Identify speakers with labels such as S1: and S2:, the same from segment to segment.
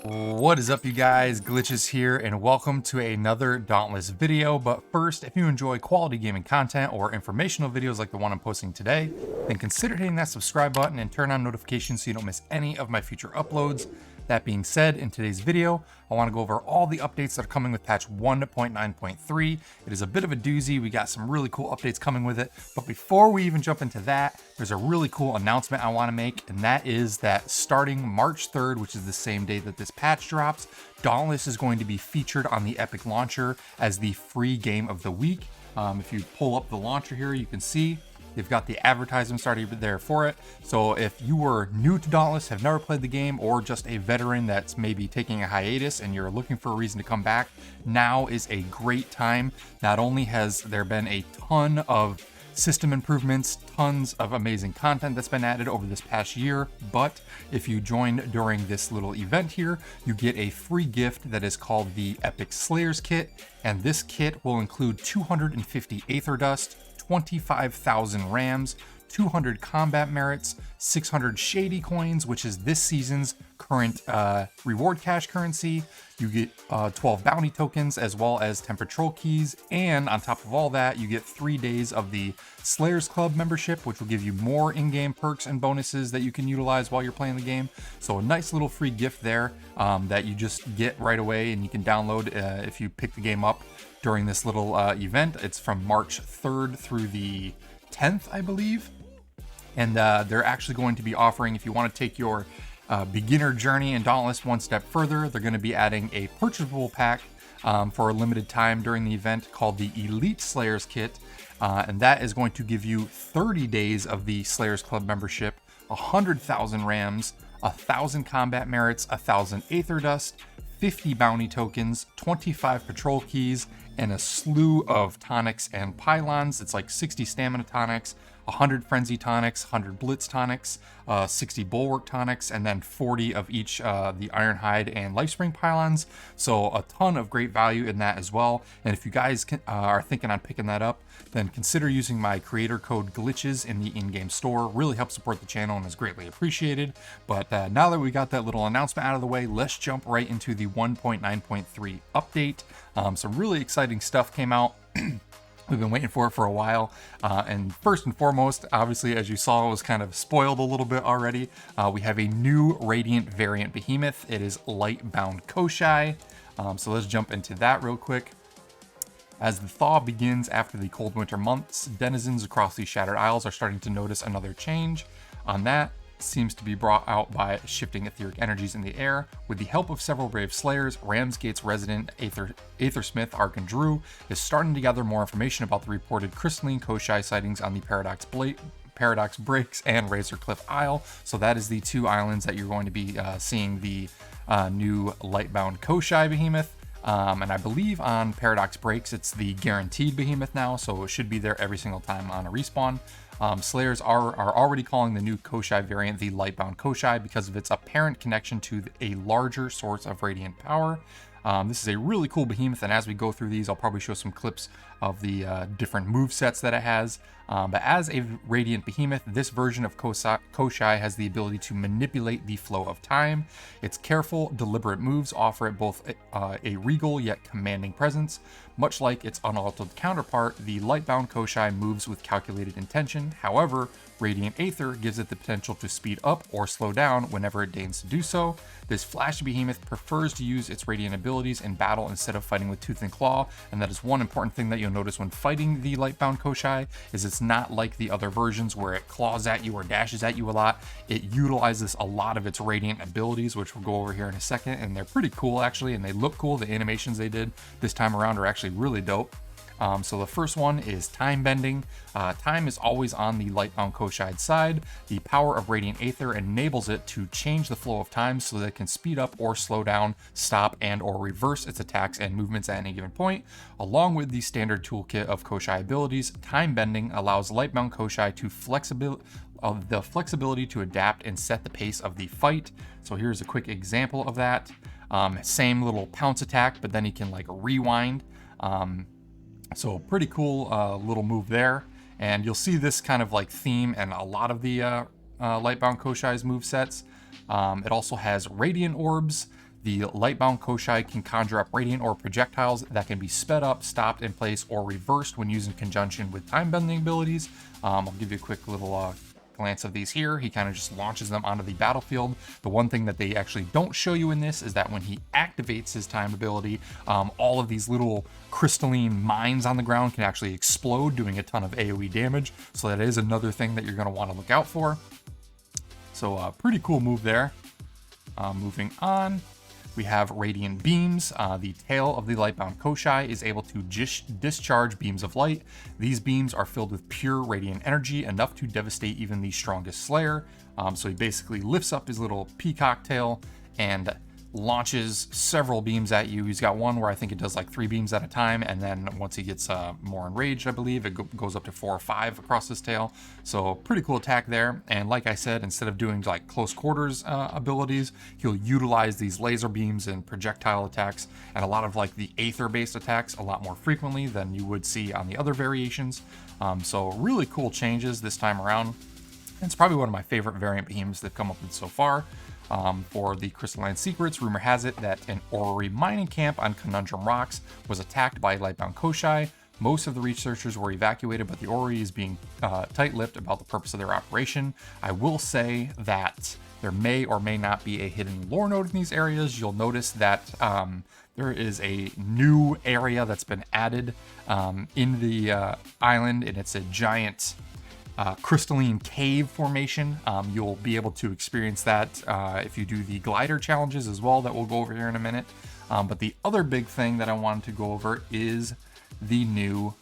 S1: What is up, you guys? Glitchiz here, and welcome to another Dauntless video. But first, if you enjoy quality gaming content or informational videos like the one I'm posting today, then consider hitting that subscribe button and turn on notifications so you don't miss any of my future uploads. That being said, in today's video, I want to go over all the updates that are coming with patch 1.9.3. It is a bit of a doozy. We got some really cool updates coming with it. But before we even jump into that, there's a really cool announcement I want to make, and that is that starting March 3rd, which is the same day that this patch drops, Dauntless is going to be featured on the Epic launcher as the free game of the week. If you pull up the launcher here, you can see they've got the advertisement started there for it. So if you were new to Dauntless, have never played the game, or just a veteran that's maybe taking a hiatus and you're looking for a reason to come back, now is a great time. Not only has there been a ton of system improvements, tons of amazing content that's been added over this past year, but if you join during this little event here, you get a free gift that is called the Epic Slayers Kit, and this kit will include 250 Aether Dust, 25,000 Rams, 200 combat merits, 600 shady coins, which is this season's current reward cash currency. You get 12 bounty tokens, as well as 10 patrol keys, and on top of all that, you get 3 days of the Slayers Club membership, which will give you more in-game perks and bonuses that you can utilize while you're playing the game. So a nice little free gift there that you just get right away, and you can download if you pick the game up during this little event. It's from March 3rd through the 10th, I believe. And they're actually going to be offering, if you want to take your beginner journey in Dauntless one step further, they're going to be adding a purchasable pack for a limited time during the event called the Elite Slayers Kit. And that is going to give you 30 days of the Slayers Club membership, 100,000 Rams, 1,000 combat merits, 1,000 Aether Dust, 50 bounty tokens, 25 patrol keys, and a slew of tonics and pylons. It's like 60 stamina tonics, 100 frenzy tonics, 100 blitz tonics, 60 bulwark tonics, and then 40 of each the Ironhide and Lifespring pylons. So a ton of great value in that as well. And if you guys are thinking on picking that up, then consider using my creator code Glitchiz in the in-game store. Really helps support the channel and is greatly appreciated. But now that we got that little announcement out of the way, let's jump right into the 1.9.3 update. Some really exciting stuff came out. We've been waiting for it for a while, and first and foremost, obviously, as you saw, it was kind of spoiled a little bit already. We have a new Radiant variant Behemoth. It is Lightbound Koshai. So let's jump into that real quick. As the thaw begins after the cold winter months, denizens across the Shattered Isles are starting to notice another change. On that seems to be brought out by shifting etheric energies in the air. With the help of several brave slayers, Ramsgate's resident Aethersmith Arkan Drew is starting to gather more information about the reported Crystalline Koshai sightings on the Paradox Breaks and Razor Cliff Isle. So that is the two islands that you're going to be seeing the new Lightbound Koshai Behemoth. And I believe on Paradox Breaks, it's the guaranteed Behemoth now, so it should be there every single time on a respawn. Slayers are already calling the new Koshai variant the Lightbound Koshai because of its apparent connection to a larger source of radiant power. This is a really cool behemoth, and as we go through these, I'll probably show some clips of the different move sets that it has. But as a radiant behemoth, this version of Koshai has the ability to manipulate the flow of time. Its careful, deliberate moves offer it both a regal yet commanding presence. Much like its unaltered counterpart, the Lightbound Koshai moves with calculated intention. However, Radiant Aether gives it the potential to speed up or slow down whenever it deigns to do so. This flashy behemoth prefers to use its radiant abilities in battle instead of fighting with tooth and claw, and that is one important thing that you'll notice when fighting the Lightbound Koshai, is it's not like the other versions where it claws at you or dashes at you a lot. It utilizes a lot of its radiant abilities, which we'll go over here in a second, and they're pretty cool actually, and they look cool. The animations they did this time around are actually really dope. So the first one is time bending. Time is always on the Lightbound Koshai side. The power of Radiant Aether enables it to change the flow of time so that it can speed up or slow down, stop and or reverse its attacks and movements at any given point. Along with the standard toolkit of Koshai abilities, time bending allows Lightbound Koshai to the flexibility to adapt and set the pace of the fight. So here's a quick example of that. Same little pounce attack, but then he can like rewind. So pretty cool little move there. And you'll see this kind of like theme in a lot of the Lightbound Koshai's move sets. It also has Radiant Orbs. The Lightbound Koshai can conjure up Radiant or projectiles that can be sped up, stopped in place, or reversed when used in conjunction with time-bending abilities. I'll give you a quick little glance of these here. He kind of just launches them onto the battlefield. The one thing that they actually don't show you in this is that when he activates his time ability, all of these little crystalline mines on the ground can actually explode, doing a ton of AoE damage. So that is another thing that you're going to want to look out for. So pretty cool move there. Moving on, we have Radiant Beams. The tail of the Lightbound Koshai is able to discharge beams of light. These beams are filled with pure radiant energy, enough to devastate even the strongest Slayer. So he basically lifts up his little peacock tail and launches several beams at you. He's got one where I think it does like 3 beams at a time, and then once he gets more enraged, I believe, it goes up to 4 or 5 across his tail. So pretty cool attack there. And like I said, instead of doing like close quarters abilities, he'll utilize these laser beams and projectile attacks and a lot of like the Aether-based attacks a lot more frequently than you would see on the other variations. So really cool changes this time around. It's probably one of my favorite variant beams they've come up with so far. For the Crystalline Secrets, rumor has it that an orrery mining camp on Conundrum Rocks was attacked by Lightbound Koshai. Most of the researchers were evacuated, but the orrery is being tight-lipped about the purpose of their operation. I will say that there may or may not be a hidden lore node in these areas. You'll notice that there is a new area that's been added in the island, and it's a giant crystalline cave formation. You'll be able to experience that if you do the glider challenges as well, that we'll go over here in a minute. But the other big thing that I wanted to go over is the new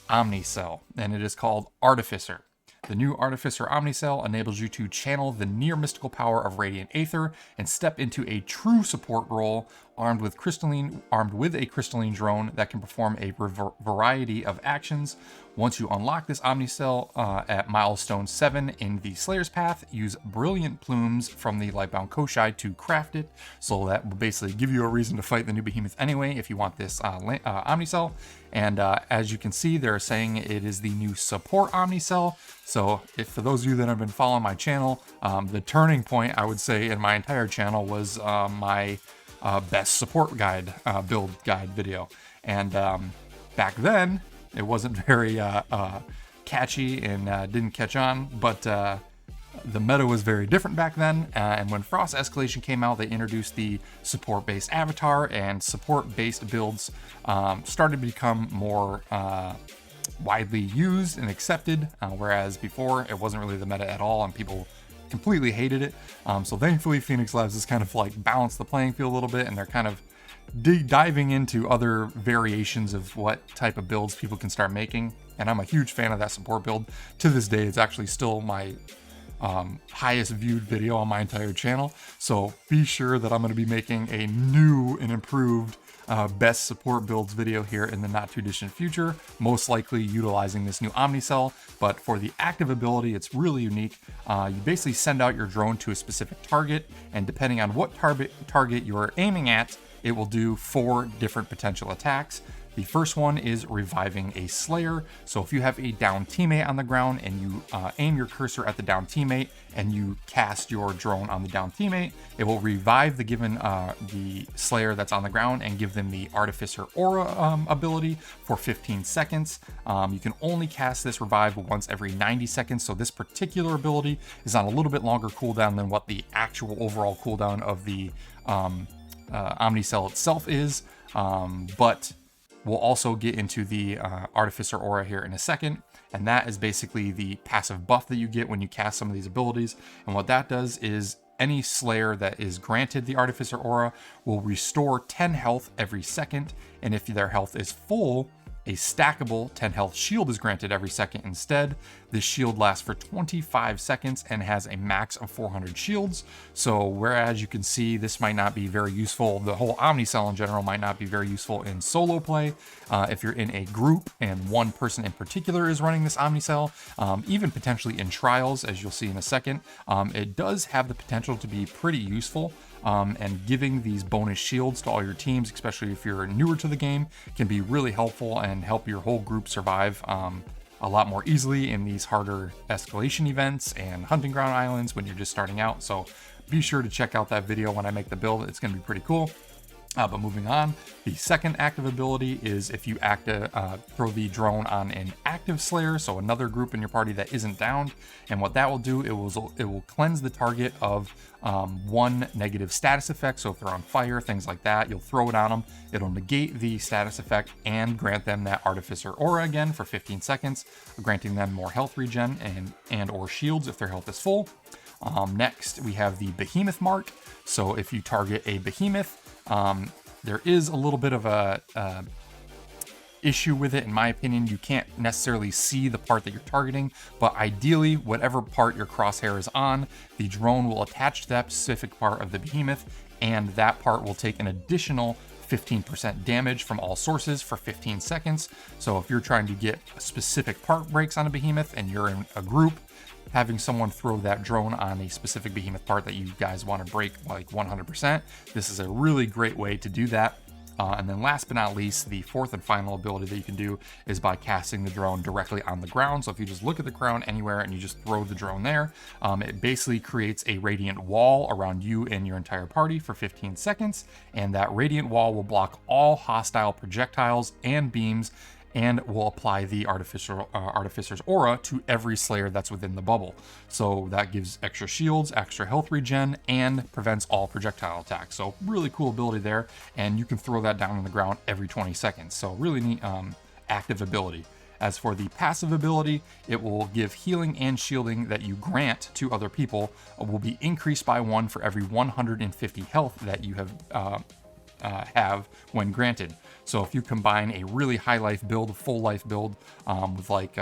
S1: OMNICELL, and it is called Artificer. The new Artificer OMNICELL enables you to channel the near mystical power of Radiant Aether and step into a true support role armed with a crystalline drone that can perform a variety of actions. Once you unlock this OMNICELL at milestone 7 in the Slayer's Path, use brilliant plumes from the Lightbound Koshai to craft it. So that will basically give you a reason to fight the new Behemoth anyway if you want this OMNICELL. And as you can see, they're saying it is the new support OMNICELL. So if for those of you that have been following my channel, the turning point, I would say, in my entire channel was my best support guide, build guide video. And back then, it wasn't very catchy and didn't catch on, but the meta was very different back then. And when Frost Escalation came out, they introduced the support-based avatar, and support-based builds started to become more widely used and accepted, whereas before it wasn't really the meta at all and people completely hated it. So thankfully Phoenix Labs has kind of like balanced the playing field a little bit, and they're kind of diving into other variations of what type of builds people can start making. And I'm a huge fan of that support build. To this day, it's actually still my highest viewed video on my entire channel. So be sure that I'm going to be making a new and improved best support builds video here in the not too distant future, most likely utilizing this new OMNICELL. But for the active ability, it's really unique. You basically send out your drone to a specific target, and depending on what target you're aiming at, it will do 4 different potential attacks. The first one is reviving a Slayer. So if you have a down teammate on the ground and you aim your cursor at the down teammate and you cast your drone on the down teammate, it will revive the given the Slayer that's on the ground and give them the Artificer Aura ability for 15 seconds. You can only cast this revive once every 90 seconds. So this particular ability is on a little bit longer cooldown than what the actual overall cooldown of the OMNICELL itself is, but we'll also get into the Artificer Aura here in a second, and that is basically the passive buff that you get when you cast some of these abilities. And what that does is any Slayer that is granted the Artificer Aura will restore 10 health every second, and if their health is full, a stackable 10 health shield is granted every second instead. This shield lasts for 25 seconds and has a max of 400 shields. So whereas you can see this might not be very useful, the whole OMNICELL in general might not be very useful in solo play. If you're in a group and one person in particular is running this OMNICELL, even potentially in trials, as you'll see in a second, it does have the potential to be pretty useful. And giving these bonus shields to all your teams, especially if you're newer to the game, can be really helpful and help your whole group survive a lot more easily in these harder escalation events and hunting ground islands when you're just starting out. So be sure to check out that video when I make the build. It's going to be pretty cool. But moving on, the second active ability is if you throw the drone on an active Slayer, so another group in your party that isn't downed. And what that will do, it will cleanse the target of one negative status effect. So if they're on fire, things like that, you'll throw it on them. It'll negate the status effect and grant them that Artificer Aura again for 15 seconds, granting them more health regen and or shields if their health is full. Next, we have the Behemoth Mark. So if you target a Behemoth, there is a little bit of a issue with it, in my opinion. You can't necessarily see the part that you're targeting, but ideally, whatever part your crosshair is on, the drone will attach to that specific part of the Behemoth, and that part will take an additional 15% damage from all sources for 15 seconds. So if you're trying to get specific part breaks on a Behemoth and you're in a group, having someone throw that drone on a specific Behemoth part that you guys want to break like 100%, this is a really great way to do that. And then last but not least, the fourth and final ability that you can do is by casting the drone directly on the ground. So if you just look at the ground anywhere and you just throw the drone there, it basically creates a radiant wall around you and your entire party for 15 seconds. And that radiant wall will block all hostile projectiles and beams, and will apply the Artificer's Aura to every Slayer that's within the bubble. So that gives extra shields, extra health regen, and prevents all projectile attacks. So really cool ability there, and you can throw that down on the ground every 20 seconds. So really neat active ability. As for the passive ability, it will give healing and shielding that you grant to other people will be increased by 1 for every 150 health that you have when granted. So if you combine a really high life build, full life build with like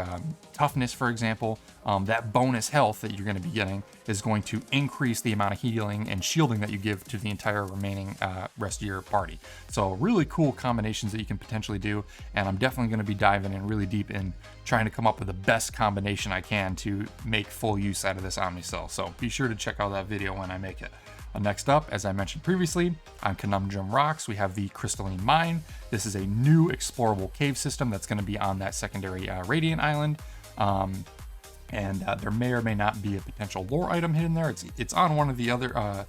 S1: toughness, for example, that bonus health that you're going to be getting is going to increase the amount of healing and shielding that you give to the entire remaining rest of your party. So really cool combinations that you can potentially do, and I'm definitely going to be diving in really deep in trying to come up with the best combination I can to make full use out of this OMNICELL. So be sure to check out that video when I make it. Next up, as I mentioned previously, on Conundrum Rocks, we have the Crystalline Mine. This is a new explorable cave system that's going to be on that secondary Radiant Island. And there may or may not be a potential lore item hidden there. It's on one of the other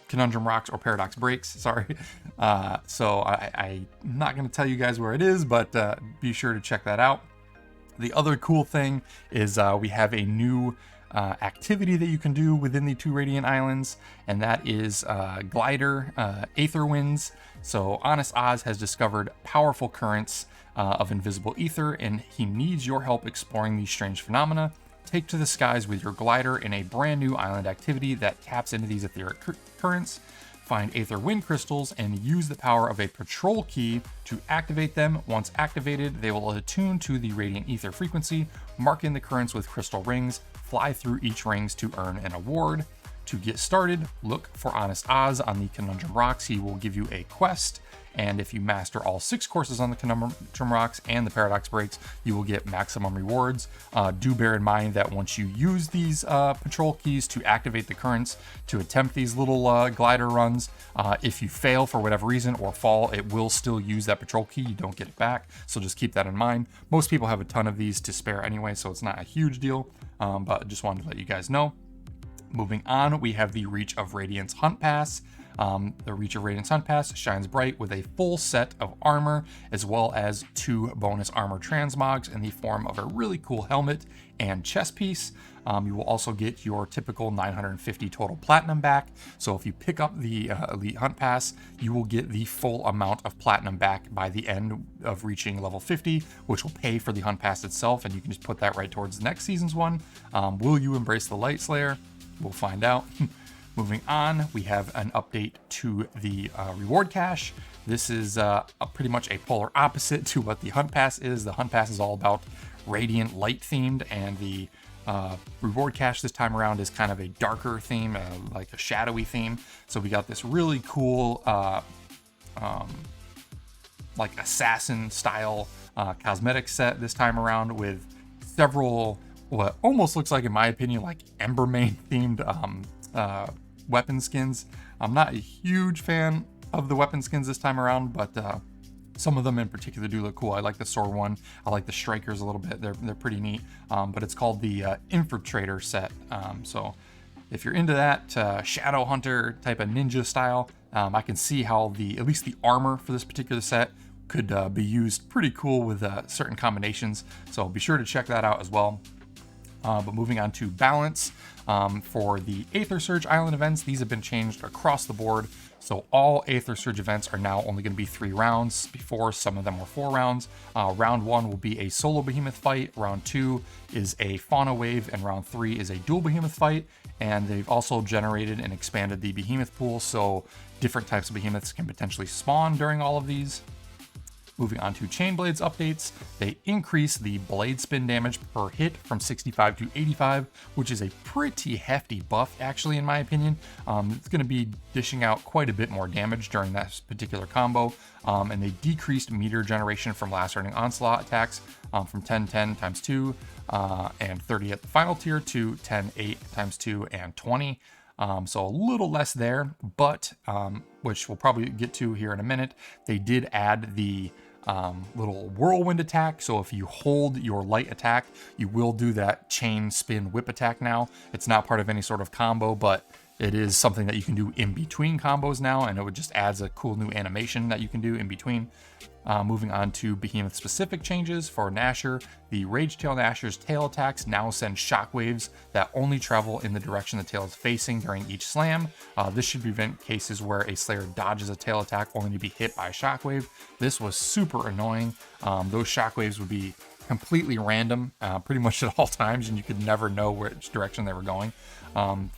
S1: Conundrum Rocks or Paradox Breaks, sorry. So I'm not going to tell you guys where it is, but be sure to check that out. The other cool thing is we have a new activity that you can do within the 2 Radiant Islands, and that is GLIDER Aether Winds. So Honest Oz has discovered powerful currents of invisible ether, and he needs your help exploring these strange phenomena. Take to the skies with your glider in a brand new island activity that taps into these etheric currents. Find Aether Wind Crystals and use the power of a patrol key to activate them. Once activated, they will attune to the Radiant Ether frequency, marking the currents with crystal rings. Fly through each rings to earn an award. To get started, look for Honest Oz on the Conundrum Rocks. He will give you a quest, and if you master all 6 courses on the Conundrum Rocks and the Paradox Breaks, you will get maximum rewards. Do bear in mind that once you use these patrol keys to activate the currents to attempt these little glider runs, if you fail for whatever reason or fall, it will still use that patrol key. You don't get it back, so just keep that in mind. Most people have a ton of these to spare anyway, so it's not a huge deal, but just wanted to let you guys know. Moving on, we have the Reach of Radiance Hunt Pass. The Reach of Radiance Hunt Pass shines bright with a full set of armor, as well as 2 bonus armor transmogs in the form of a really cool helmet and chest piece. You will also get your typical 950 total platinum back. So if you pick up the Elite Hunt Pass, you will get the full amount of platinum back by the end of reaching level 50, which will pay for the Hunt Pass itself, and you can just put that right towards the next season's one. Will you embrace the Light Slayer? We'll find out. Moving on, we have an update to the reward cache. This is pretty much a polar opposite to what the Hunt Pass is. The Hunt Pass is all about Radiant Light themed, and the reward cache this time around is kind of a darker theme, like a shadowy theme. So we got this really cool like assassin style cosmetic set this time around with several what almost looks like, in my opinion, like Embermane themed weapon skins. I'm not a huge fan of the weapon skins this time around, but Some of them in particular do look cool. I like the sword one. I like the strikers a little bit. They're pretty neat. But it's called the Infiltrator set. So if you're into that Shadow Hunter type of ninja style, I can see how at least the armor for this particular set could be used pretty cool with certain combinations. So be sure to check that out as well. But moving on to balance, for the Aether Surge Island events, these have been changed across the board. So all Aether Surge events are now only going to be 3 rounds. Before, some of them were 4 rounds. Round 1 will be a solo behemoth fight. Round 2 is a fauna wave, and round 3 is a dual behemoth fight. And they've also generated and expanded the behemoth pool, so different types of behemoths can potentially spawn during all of these. Moving on to Chain Blades updates, they increase the blade spin damage per hit from 65 to 85, which is a pretty hefty buff, actually, in my opinion. It's going to be dishing out quite a bit more damage during that particular combo, and they decreased meter generation from lacerating onslaught attacks from 10-10 times 2 and 30 at the final tier to 10-8 times 2 and 20. So a little less there, but which we'll probably get to here in a minute. They did add the little whirlwind attack. So if you hold your light attack, you will do that chain spin whip attack now. It's not part of any sort of combo, but it is something that you can do in between combos now, and it just adds a cool new animation that you can do in between. Moving on to Behemoth specific changes for Nasher, the Rage Tail Nasher's tail attacks now send shockwaves that only travel in the direction the tail is facing during each slam. This should prevent cases where a Slayer dodges a tail attack only to be hit by a shockwave. This was super annoying. Those shockwaves would be completely random pretty much at all times, and you could never know which direction they were going.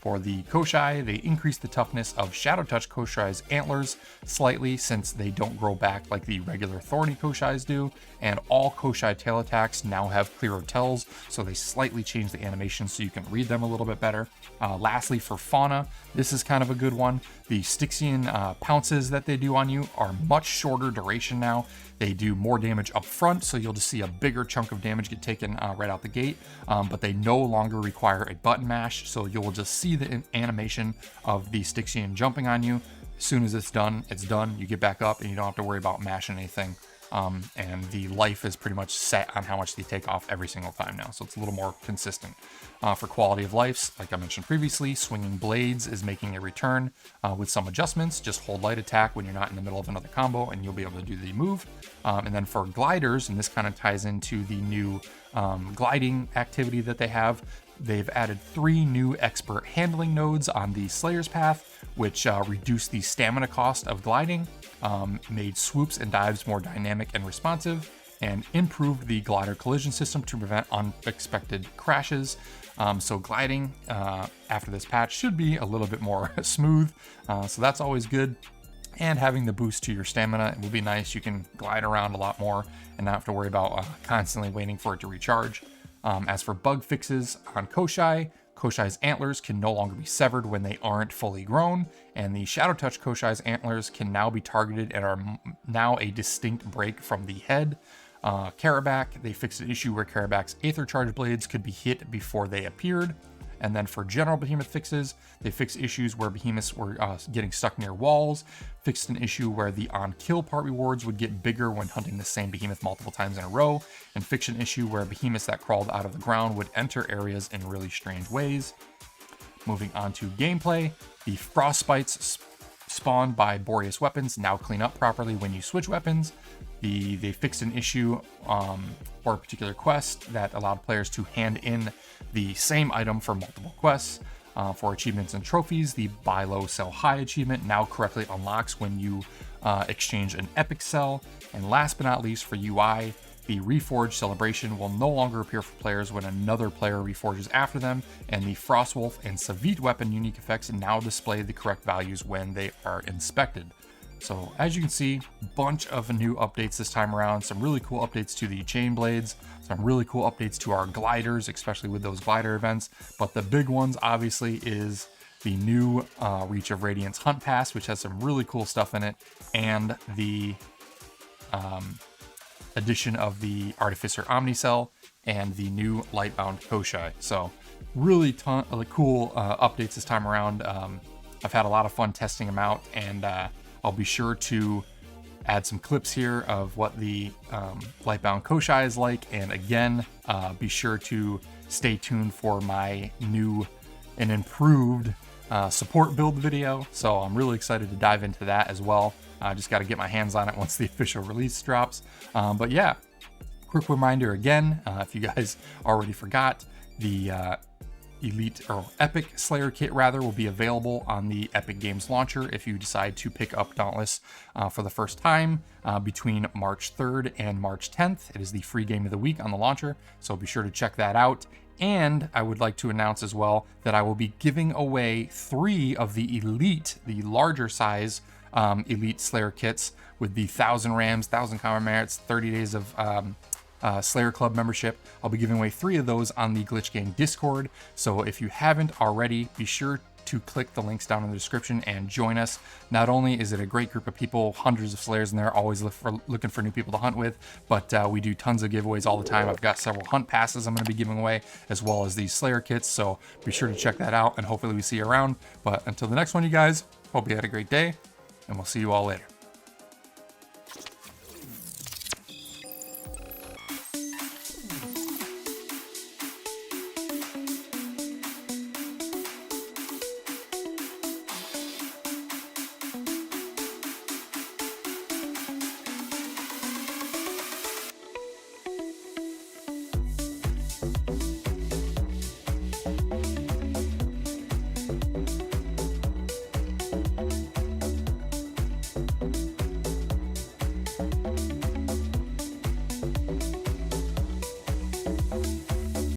S1: For the Koshai, they increased the toughness of Shadow Touch Koshai's antlers slightly, since they don't grow back like the regular Thorny Koshais do, and all Koshai tail attacks now have clearer tells, so they slightly changed the animation so you can read them a little bit better. Lastly, for Fauna, this is kind of a good one. The Styxian pounces that they do on you are much shorter duration now. They do more damage up front, so you'll just see a bigger chunk of damage get taken right out the gate, but they no longer require a button mash, so you'll just see the animation of the Styxian jumping on you. As soon as it's done, you get back up and you don't have to worry about mashing anything. And the life is pretty much set on how much they take off every single time now, so it's a little more consistent. For quality of life, like I mentioned previously, Swinging Blades is making a return with some adjustments. Just hold light attack when you're not in the middle of another combo and you'll be able to do the move. And then for gliders, and this kind of ties into the new gliding activity that they have, they've added 3 new expert handling nodes on the Slayer's Path, which reduce the stamina cost of gliding, made swoops and dives more dynamic and responsive, and improved the glider collision system to prevent unexpected crashes. So gliding after this patch should be a little bit more smooth, so that's always good. And having the boost to your stamina will be nice. You can glide around a lot more and not have to worry about constantly waiting for it to recharge. As for bug fixes on Koshai, Koshai's antlers can no longer be severed when they aren't fully grown, and the Shadow Touch Koshai's antlers can now be targeted and are now a distinct break from the head. Karabak, they fixed an issue where Karabak's Aether Charge blades could be hit before they appeared. And then for general Behemoth fixes, they fixed issues where Behemoths were getting stuck near walls, fixed an issue where the on-kill part rewards would get bigger when hunting the same Behemoth multiple times in a row, and fixed an issue where Behemoths that crawled out of the ground would enter areas in really strange ways. Moving on to gameplay, the Frostbites spawned by Boreas weapons now clean up properly when you switch weapons. They fixed an issue for a particular quest that allowed players to hand in the same item for multiple quests. For achievements and trophies, the Buy Low Sell High achievement now correctly unlocks when you exchange an epic cell. And last but not least, for UI, the Reforged celebration will no longer appear for players when another player reforges after them, and the Frostwolf and Savit weapon unique effects now display the correct values when they are inspected. So as you can see, bunch of new updates this time around, some really cool updates to the chain blades, some really cool updates to our gliders, especially with those glider events. But the big ones obviously is the new Reach of Radiance Hunt Pass, which has some really cool stuff in it, and the addition of the Artificer OMNICELL and the new Lightbound Koshai. So really cool updates this time around. I've had a lot of fun testing them out, and I'll be sure to add some clips here of what the Lightbound Koshai is like. And again, be sure to stay tuned for my new and improved support build video. So I'm really excited to dive into that as well. I just got to get my hands on it once the official release drops. But yeah, quick reminder again, if you guys already forgot, the Elite or Epic Slayer kit rather will be available on the Epic Games launcher if you decide to pick up Dauntless for the first time between March 3rd and March 10th. It is the free game of the week on the launcher, so be sure to check that out. And I would like to announce as well that I will be giving away 3 of the Elite, the larger size Elite Slayer kits with the 1,000 Rams, 1,000 Combat Merits, 30 days of Slayer Club membership. I'll be giving away 3 of those on the Glitch Gang Discord. So if you haven't already, be sure to click the links down in the description and join us. Not only is it a great group of people, hundreds of Slayers in there, always looking for new people to hunt with, but we do tons of giveaways all the time. I've got several hunt passes I'm going to be giving away, as well as these Slayer kits. So be sure to check that out, and hopefully we see you around. But until the next one, you guys, hope you had a great day, and we'll see you all later.